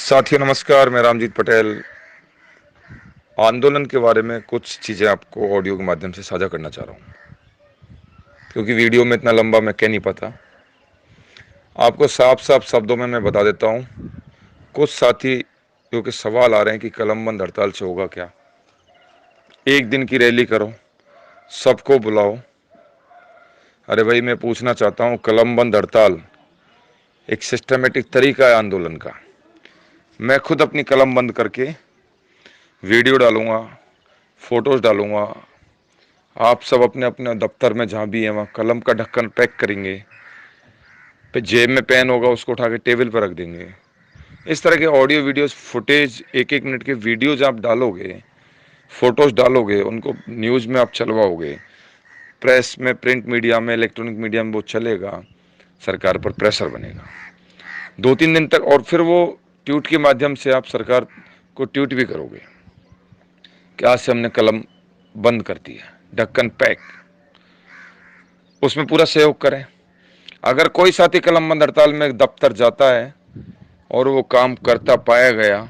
साथियों नमस्कार, मैं रामजीत पटेल आंदोलन के बारे में कुछ चीज़ें आपको ऑडियो के माध्यम से साझा करना चाह रहा हूँ, क्योंकि वीडियो में इतना लंबा मैं कह नहीं पाता। आपको साफ साफ शब्दों में मैं बता देता हूँ। कुछ साथी क्योंकि सवाल आ रहे हैं कि कलम बंद हड़ताल से होगा क्या, एक दिन की रैली करो, सबको बुलाओ। अरे भाई, मैं पूछना चाहता हूँ, कलम बंद हड़ताल एक सिस्टमेटिक तरीका है आंदोलन का। मैं खुद अपनी कलम बंद करके वीडियो डालूंगा, फोटोज डालूंगा। आप सब अपने अपने दफ्तर में जहाँ भी है वहाँ कलम का ढक्कन पैक करेंगे, फिर जेब में पेन होगा उसको उठा के टेबल पर रख देंगे। इस तरह के ऑडियो वीडियोस फुटेज, एक एक मिनट के वीडियोज आप डालोगे, फोटोज डालोगे, उनको न्यूज़ में आप चलवाओगे, प्रेस में, प्रिंट मीडिया में, इलेक्ट्रॉनिक मीडिया में वो चलेगा, सरकार पर प्रेशर बनेगा 2-3 दिन तक। और फिर वो ट्वीट के माध्यम से आप सरकार को ट्वीट भी करोगे कि आज से हमने कलम बंद कर दी है, ढक्कन पैक। उसमें पूरा सहयोग करें। अगर कोई साथी कलम बंद हड़ताल में दफ्तर जाता है और वो काम करता पाया गया,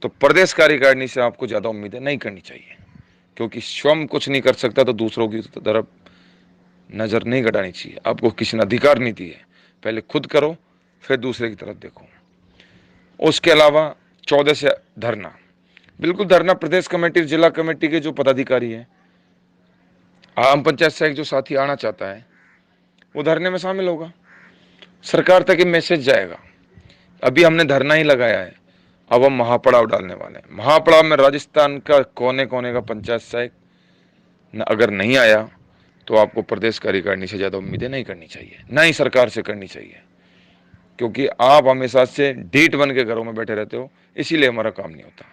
तो प्रदेश कार्यकारिणी से आपको ज़्यादा उम्मीदें नहीं करनी चाहिए, क्योंकि स्वयं कुछ नहीं कर सकता तो दूसरों की तरफ नज़र नहीं गड़ानी चाहिए। आपको किसी ने अधिकार नहीं दिए, पहले खुद करो फिर दूसरे की तरफ देखो। उसके अलावा 14 से धरना, बिल्कुल धरना। प्रदेश कमेटी, जिला कमेटी के जो पदाधिकारी हैं, आम पंचायत से एक जो साथी आना चाहता है वो धरने में शामिल होगा, सरकार तक ये मैसेज जाएगा। अभी हमने धरना ही लगाया है, अब हम महापड़ाव डालने वाले हैं। महापड़ाव में राजस्थान का कोने कोने का पंचायत सहायक अगर नहीं आया तो आपको प्रदेश कार्यकारिणी से ज़्यादा उम्मीदें नहीं करनी चाहिए, ना ही सरकार से करनी चाहिए, क्योंकि आप हमेशा से ढीठ बन के घरों में बैठे रहते हो, इसीलिए हमारा काम नहीं होता।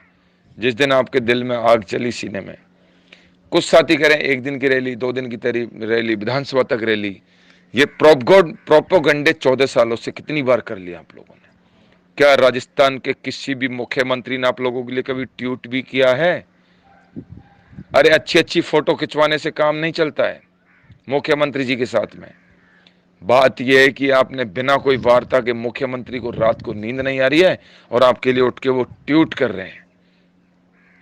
जिस दिन आपके दिल में आग चली सीने में, कुछ साथी करें 1 दिन की रैली, 2 दिन की रैली, विधानसभा तक रैली, ये प्रोपोगंडे 14 सालों से कितनी बार कर लिया आप लोगों ने? क्या राजस्थान के किसी भी मुख्यमंत्री ने आप लोगों के लिए कभी ट्वीट भी किया है? अरे अच्छी अच्छी फोटो खिंचवाने से काम नहीं चलता है मुख्यमंत्री जी के साथ में। बात यह है कि आपने बिना कोई वार्ता के मुख्यमंत्री को रात को नींद नहीं आ रही है और आपके लिए उठ के वो ट्वीट कर रहे हैं।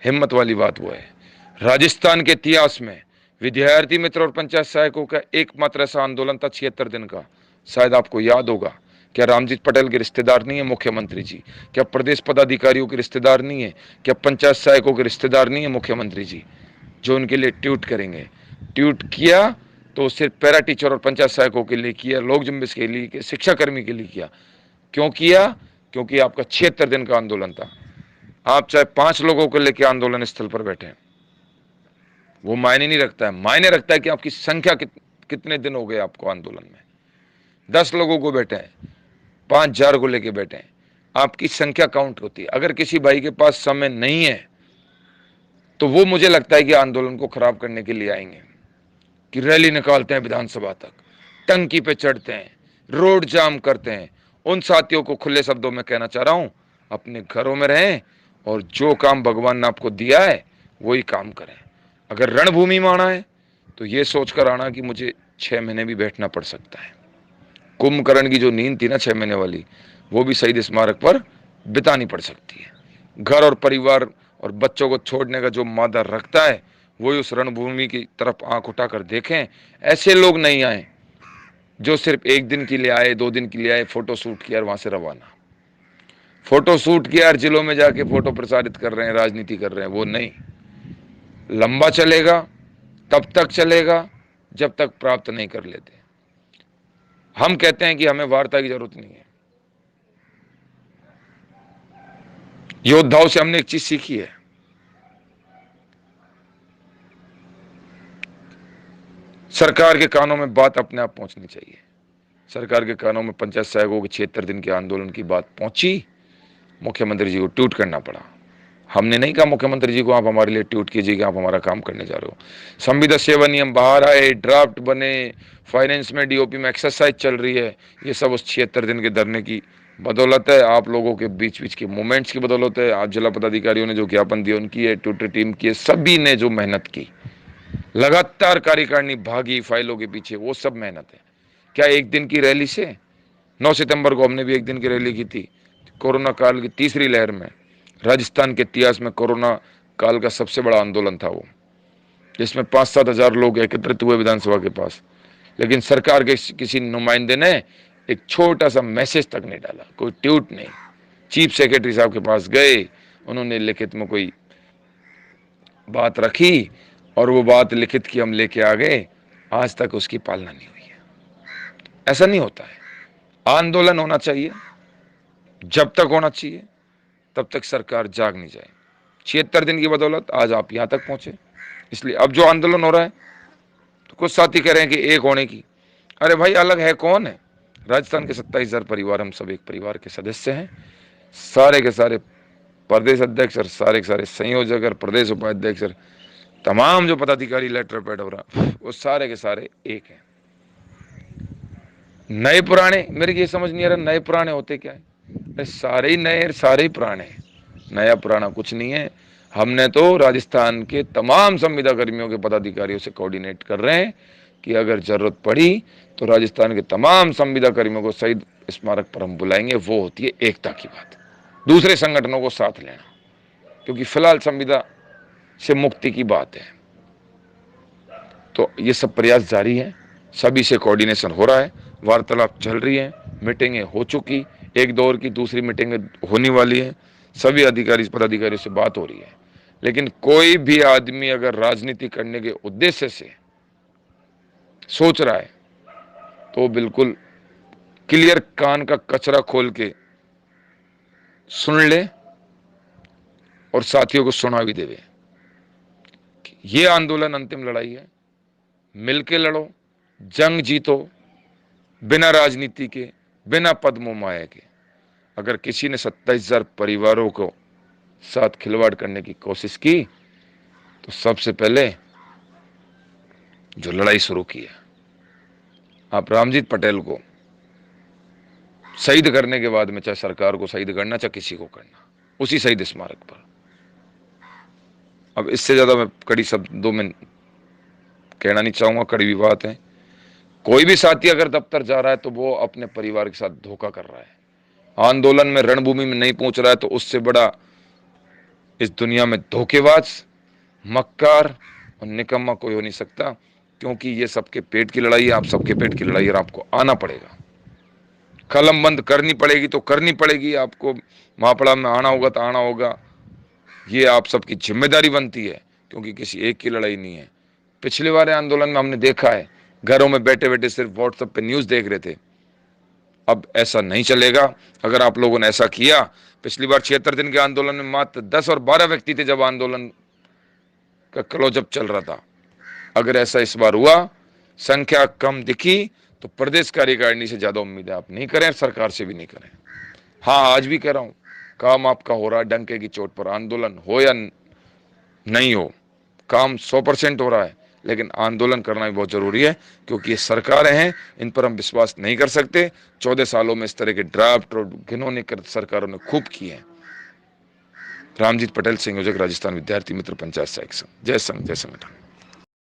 हिम्मत वाली बात वो है। राजस्थान के इतिहास में विद्यार्थी मित्र और पंचायत सहायकों का एकमात्र ऐसा आंदोलन था 76 दिन का, शायद आपको याद होगा। क्या रामजीत पटेल के रिश्तेदार नहीं है मुख्यमंत्री जी? क्या प्रदेश पदाधिकारियों के रिश्तेदार नहीं है? क्या पंचायत सहायकों के रिश्तेदार नहीं है मुख्यमंत्री जी, जो उनके लिए ट्वीट करेंगे? ट्वीट किया तो सिर्फ पैरा टीचर और पंचायत सहायकों के लिए किया, लोक जुम्बिश के लिए, शिक्षा कर्मी के लिए किया। क्यों किया? क्योंकि आपका 76 दिन का आंदोलन था। आप चाहे 5 लोगों को लेकर आंदोलन स्थल पर बैठे, वो मायने नहीं रखता है। मायने रखता है कि आपकी संख्या कितने दिन हो गए आपको आंदोलन में। 10 लोगों को बैठे हैं, 5,000 को लेके बैठे हैं, आपकी संख्या काउंट होती है। अगर किसी भाई के पास समय नहीं है तो वो मुझे लगता है कि आंदोलन को खराब करने के लिए आएंगे, कि रैली निकालते हैं विधानसभा तक, टंकी पे चढ़ते हैं, रोड जाम करते हैं। उन साथियों को खुले शब्दों में कहना चाह रहा हूं, अपने घरों में रहें और जो काम भगवान ने आपको दिया है वही काम करें। अगर रणभूमि में आना है तो ये सोचकर आना कि मुझे 6 महीने भी बैठना पड़ सकता है। कुंभकर्ण की जो नींद थी ना 6 महीने वाली, वो भी शहीद स्मारक पर बितानी पड़ सकती है। घर और परिवार और बच्चों को छोड़ने का जो मादा रखता है वही उस रणभूमि की तरफ आंख उठाकर देखें। ऐसे लोग नहीं आए जो सिर्फ 1 दिन के लिए आए, 2 दिन के लिए आए, फोटो शूट किया और वहां से रवाना। फोटो शूट किया और जिलों में जाके फोटो प्रसारित कर रहे हैं, राजनीति कर रहे हैं, वो नहीं। लंबा चलेगा, तब तक चलेगा जब तक प्राप्त नहीं कर लेते। हम कहते हैं कि हमें वार्ता की जरूरत नहीं है। योद्धाओं से हमने एक चीज सीखी है, सरकार के कानों में बात अपने आप पहुंचनी चाहिए। सरकार के कानों में पंचायत सहायकों के 76 दिन के आंदोलन की बात पहुंची, मुख्यमंत्री जी को ट्वीट करना पड़ा। हमने नहीं कहा मुख्यमंत्री जी को आप हमारे लिए ट्वीट कीजिए कि आप हमारा काम करने जा रहे हो। संविदा सेवा नियम बाहर आए, ड्राफ्ट बने, फाइनेंस में, डीओपी में एक्सरसाइज चल रही है। ये सब उस 76 दिन के धरने की बदौलत है, आप लोगों के बीच बीच के मूवमेंट्स की बदौलत है। आप जिला पदाधिकारियों ने जो ज्ञापन दिया उनकी है, ट्विटर टीम की है, सभी ने जो मेहनत की, लगातार कार्यकारिणी भागी फाइलों के पीछे, वो सब मेहनत है। क्या 1 दिन की रैली से? 9 सितंबर को हमने भी 1 दिन की रैली की थी, कोरोना काल की तीसरी लहर में राजस्थान के इतिहास में कोरोना काल का सबसे बड़ा आंदोलन था वो, जिसमें 5-7 हजार लोग एकत्रित हुए विधानसभा के पास, लेकिन सरकार के किसी नुमाइंदे ने एक छोटा सा मैसेज तक नहीं डाला, कोई ट्वीट नहीं। चीफ सेक्रेटरी साहब के पास गए, उन्होंने लिखित में कोई बात रखी और वो बात लिखित की हम लेके आ गए, आज तक उसकी पालना नहीं हुई है। ऐसा नहीं होता है। आंदोलन होना चाहिए, जब तक होना चाहिए तब तक सरकार जाग नहीं जाए। 76 दिन की बदौलत आज आप यहां तक पहुंचे। इसलिए अब जो आंदोलन हो रहा है, तो कुछ साथी कह रहे हैं कि एक होने की, अरे भाई अलग है कौन है? राजस्थान के 27 हजार परिवार, हम सब एक परिवार के सदस्य हैं। सारे के सारे प्रदेश अध्यक्ष और सारे के सारे संयोजक और प्रदेश उपाध्यक्ष और तमाम जो पदाधिकारी लेटर पैड हो रहा, वो सारे के सारे एक हैं। नए पुराने, मेरे ये समझ नहीं आ रहा नए पुराने होते क्या है? सारे ही नए, सारे ही पुराने। नया पुराना कुछ नहीं है। हमने तो राजस्थान के तमाम संविदा कर्मियों के पदाधिकारियों से कोऑर्डिनेट कर रहे हैं कि अगर जरूरत पड़ी तो राजस्थान के तमाम संविदा कर्मियों को शहीद स्मारक पर हम बुलाएंगे। वो होती है एकता की बात, दूसरे संगठनों को साथ लेना, क्योंकि फिलहाल संविदा से मुक्ति की बात है। तो ये सब प्रयास जारी है, सभी से कोऑर्डिनेशन हो रहा है, वार्तालाप चल रही है, मीटिंगें हो चुकी, एक दौर की दूसरी मीटिंग होने वाली है, सभी अधिकारी पदाधिकारियों से बात हो रही है। लेकिन कोई भी आदमी अगर राजनीति करने के उद्देश्य से सोच रहा है तो बिल्कुल क्लियर कान का कचरा खोल के सुन ले और साथियों को सुना भी देवे। ये आंदोलन अंतिम लड़ाई है, मिलके लड़ो, जंग जीतो, बिना राजनीति के, बिना पद माया के। अगर किसी ने 27 हजार परिवारों को साथ खिलवाड़ करने की कोशिश की तो सबसे पहले जो लड़ाई शुरू की है, आप रामजीत पटेल को शहीद करने के बाद में, चाहे सरकार को शहीद करना चाहे किसी को करना, उसी शहीद स्मारक पर। अब इससे ज्यादा मैं कड़ी शब्दों में कहना नहीं चाहूंगा, कड़ी भी बात है। कोई भी साथी अगर दफ्तर जा रहा है तो वो अपने परिवार के साथ धोखा कर रहा है। आंदोलन में, रणभूमि में नहीं पहुंच रहा है तो उससे बड़ा इस दुनिया में धोखेबाज, मक्कार और निकम्मा कोई हो नहीं सकता। क्योंकि ये सबके पेट की लड़ाई है, आप सबके पेट की लड़ाई है और आपको आना पड़ेगा। कलम बंद करनी पड़ेगी तो करनी पड़ेगी, आपको महापड़ा में आना होगा तो आना होगा। ये आप सबकी जिम्मेदारी बनती है, क्योंकि किसी एक की लड़ाई नहीं है। पिछले वाले आंदोलन में हमने देखा है, घरों में बैठे बैठे सिर्फ व्हाट्सएप पे न्यूज देख रहे थे। अब ऐसा नहीं चलेगा। अगर आप लोगों ने ऐसा किया, पिछली बार 76 दिन के आंदोलन में मात्र 10 और 12 व्यक्ति थे जब आंदोलन का क्लोजअप चल रहा था। अगर ऐसा इस बार हुआ, संख्या कम दिखी, तो प्रदेश कार्यकारिणी से ज्यादा उम्मीद है आप नहीं करें, सरकार से भी नहीं करें। हाँ, आज भी कह रहा हूं, काम आपका हो रहा है डंके की चोट पर। आंदोलन हो या नहीं हो, काम 100% हो रहा है, लेकिन आंदोलन करना भी बहुत जरूरी है, क्योंकि ये सरकारें हैं, इन पर हम विश्वास नहीं कर सकते। 14 सालों में इस तरह के ड्राफ्ट और घिनौने सरकारों ने खूब किए हैं। रामजीत पटेल, संयोजक, राजस्थान विद्यार्थी मित्र पंचायत सहायक संघ। जय संघ, जय संगठन।